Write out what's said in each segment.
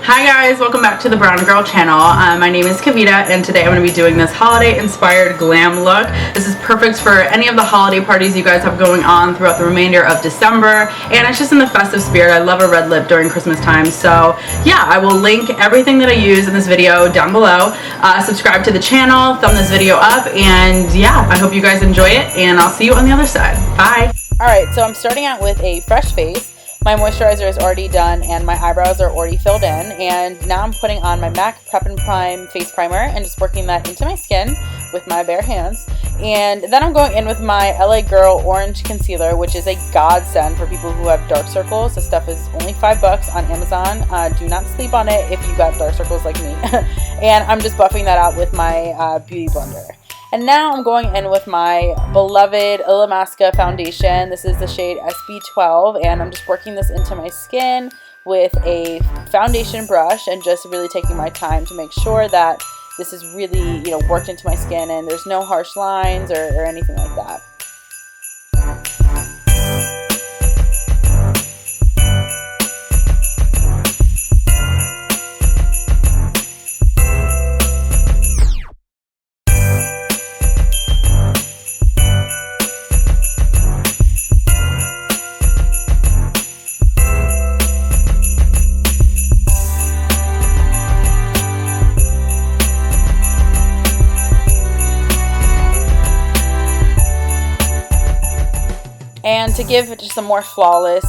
Hi guys, welcome back to the Brown Girl channel. My name is Kavita and today I'm going to be doing this holiday inspired glam look. This is perfect for any of the holiday parties you guys have going on throughout the remainder of December, and it's just in the festive spirit. I love a red lip during Christmas time, so yeah, I will link everything that I use in this video down below. Subscribe to the channel, thumb this video up, and yeah, I hope you guys enjoy it, and I'll see you on the other side. Bye! Alright, so I'm starting out with a fresh face. My moisturizer is already done and my eyebrows are already filled in, and now I'm putting on my MAC Prep and Prime face primer and just working that into my skin with my bare hands. And then I'm going in with my LA Girl Orange Concealer, which is a godsend for people who have dark circles. This stuff is only $5 on Amazon. Do not sleep on it if you got dark circles like me. And I'm just buffing that out with my beauty blender. And now I'm going in with my beloved Illamasqua foundation. This is the shade SB12, and I'm just working this into my skin with a foundation brush and just really taking my time to make sure that this is really, worked into my skin and there's no harsh lines or anything like that. And to give it just a more flawless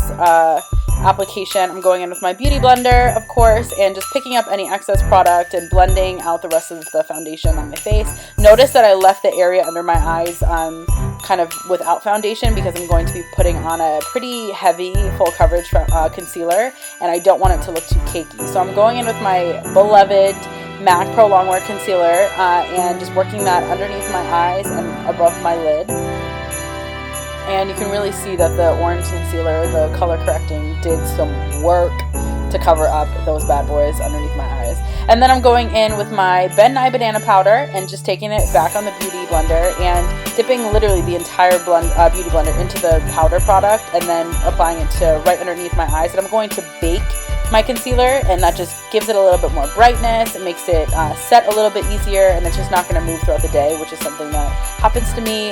application, I'm going in with my beauty blender, of course, and just picking up any excess product and blending out the rest of the foundation on my face. Notice that I left the area under my eyes kind of without foundation because I'm going to be putting on a pretty heavy full coverage concealer, and I don't want it to look too cakey. So I'm going in with my beloved MAC Pro Longwear Concealer and just working that underneath my eyes and above my lid. And you can really see that the orange concealer, the color correcting, did some work to cover up those bad boys underneath my eyes. And then I'm going in with my Nye Banana Powder and just taking it back on the beauty blender and dipping literally the entire beauty blender into the powder product and then applying it to right underneath my eyes. And I'm going to bake my concealer, and that just gives it a little bit more brightness. It makes it set a little bit easier, and it's just not going to move throughout the day, which is something that happens to me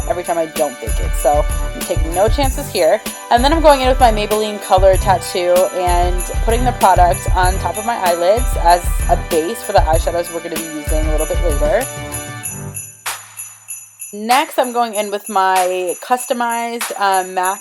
every time I don't bake it. So I'm taking no chances here. And then I'm going in with my Maybelline Color Tattoo and putting the product on top of my eyelids as a base for the eyeshadows we're going to be using a little bit later. Next, I'm going in with my customized MAC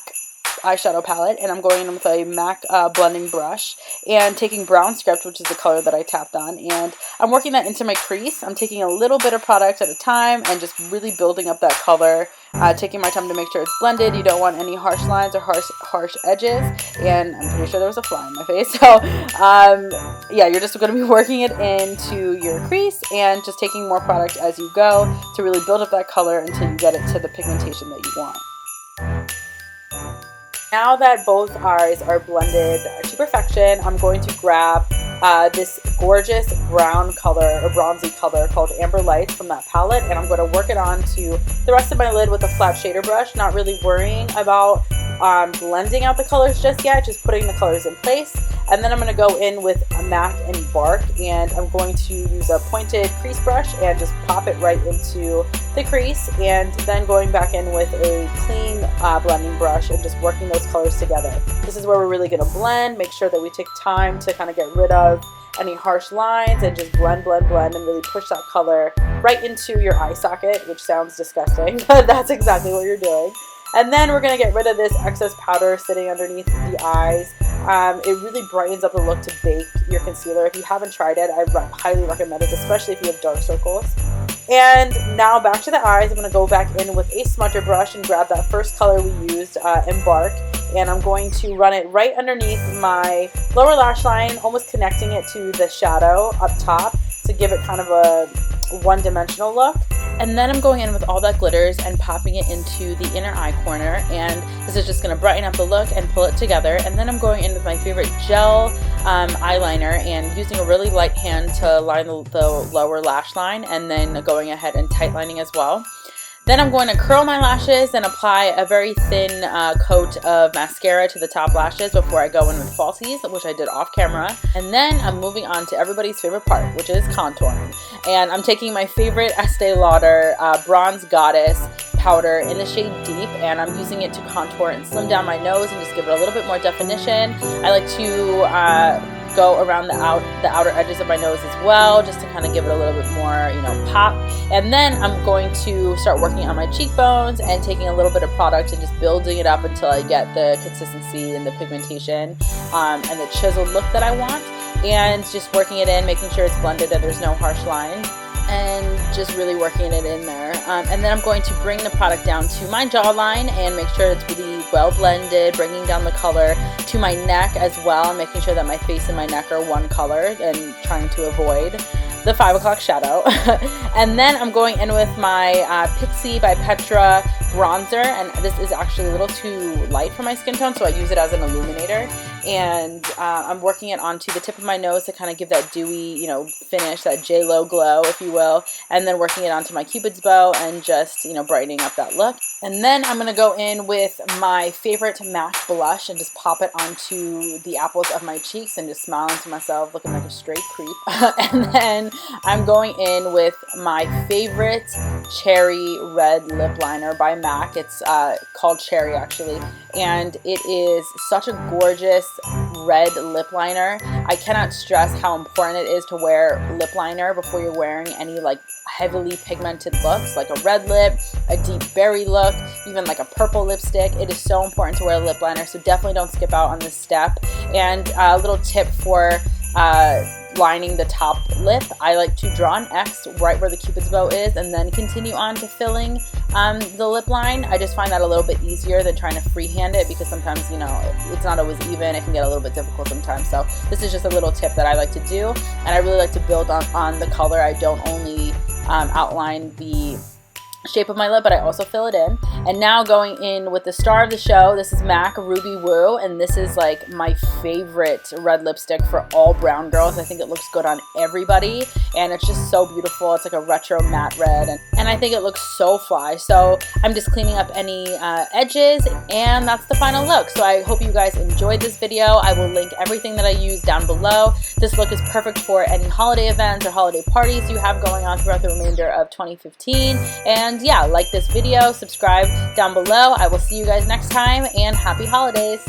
eyeshadow palette, and I'm going in with a MAC blending brush and taking Brown Script, which is the color that I tapped on, and I'm working that into my crease. I'm taking a little bit of product at a time and just really building up that color, taking my time to make sure it's blended. You don't want any harsh lines or harsh edges, and I'm pretty sure there was a fly in my face, so yeah, you're just going to be working it into your crease and just taking more product as you go to really build up that color until you get it to the pigmentation that you want. Now that both eyes are blended to perfection, I'm going to grab this gorgeous brown color or bronzy color called Amber Lights from that palette, and I'm going to work it onto the rest of my lid with a flat shader brush, not really worrying about blending out the colors just yet, just putting the colors in place. And then I'm going to go in with a MAC Embark, and I'm going to use a pointed crease brush and just pop it right into the crease, and then going back in with a clean blending brush and just working those colors together. This is where we're really going to blend, make sure that we take time to kind of get rid of any harsh lines and just blend and really push that color right into your eye socket, which sounds disgusting, but that's exactly what you're doing. And then we're going to get rid of this excess powder sitting underneath the eyes. It really brightens up the look to bake your concealer. If you haven't tried it, I highly recommend it, especially if you have dark circles. And now back to the eyes. I'm going to go back in with a smudger brush and grab that first color we used, Embark, and I'm going to run it right underneath my lower lash line, almost connecting it to the shadow up top to give it kind of a one-dimensional look. And then I'm going in with all that glitters and popping it into the inner eye corner, and this is just going to brighten up the look and pull it together. And then I'm going in with my favorite gel eyeliner and using a really light hand to line the lower lash line, and then going ahead and tight lining as well. Then I'm going to curl my lashes and apply a very thin coat of mascara to the top lashes before I go in with falsies, which I did off camera. And then I'm moving on to everybody's favorite part, which is contouring. And I'm taking my favorite Estee Lauder Bronze Goddess powder in the shade Deep, and I'm using it to contour and slim down my nose and just give it a little bit more definition. I like to go around the outer edges of my nose as well, just to kind of give it a little bit more, you know, pop. And then I'm going to start working on my cheekbones and taking a little bit of product and just building it up until I get the consistency and the pigmentation and the chiseled look that I want, and just working it in, making sure it's blended and there's no harsh lines, and just really working it in there. And then I'm going to bring the product down to my jawline and make sure it's really well blended, bringing down the color to my neck as well, making sure that my face and my neck are one color and trying to avoid the 5 o'clock shadow. And then I'm going in with my Pixi by Petra bronzer, and this is actually a little too light for my skin tone, so I use it as an illuminator. And I'm working it onto the tip of my nose to kind of give that dewy, you know, finish, that J-Lo glow, if you will. And then working it onto my Cupid's bow and just, you know, brightening up that look. And then I'm going to go in with my favorite MAC blush and just pop it onto the apples of my cheeks and just smiling to myself, looking like a straight creep. And then I'm going in with my favorite Cherry Red Lip Liner by MAC. It's called Cherry, actually. And it is such a gorgeous red lip liner. I cannot stress how important it is to wear lip liner before you're wearing any like heavily pigmented looks, like a red lip, a deep berry look, even like a purple lipstick. It is so important to wear a lip liner, so definitely don't skip out on this step. And a little tip for lining the top lip, I like to draw an X right where the Cupid's bow is and then continue on to filling the lip line. I just find that a little bit easier than trying to freehand it, because sometimes, you know, it's not always even. It can get a little bit difficult sometimes. So this is just a little tip that I like to do, and I really like to build on the color. I don't only outline the shape of my lip, but I also fill it in. And now going in with the star of the show, this is MAC Ruby Woo, and this is like my favorite red lipstick for all brown girls. I think it looks good on everybody, and it's just so beautiful. It's like a retro matte red, and I think it looks so fly. So I'm just cleaning up any edges, and that's the final look. So I hope you guys enjoyed this video. I will link everything that I use down below. This look is perfect for any holiday events or holiday parties you have going on throughout the remainder of 2015. And yeah, like this video, subscribe down below. I will see you guys next time, and happy holidays.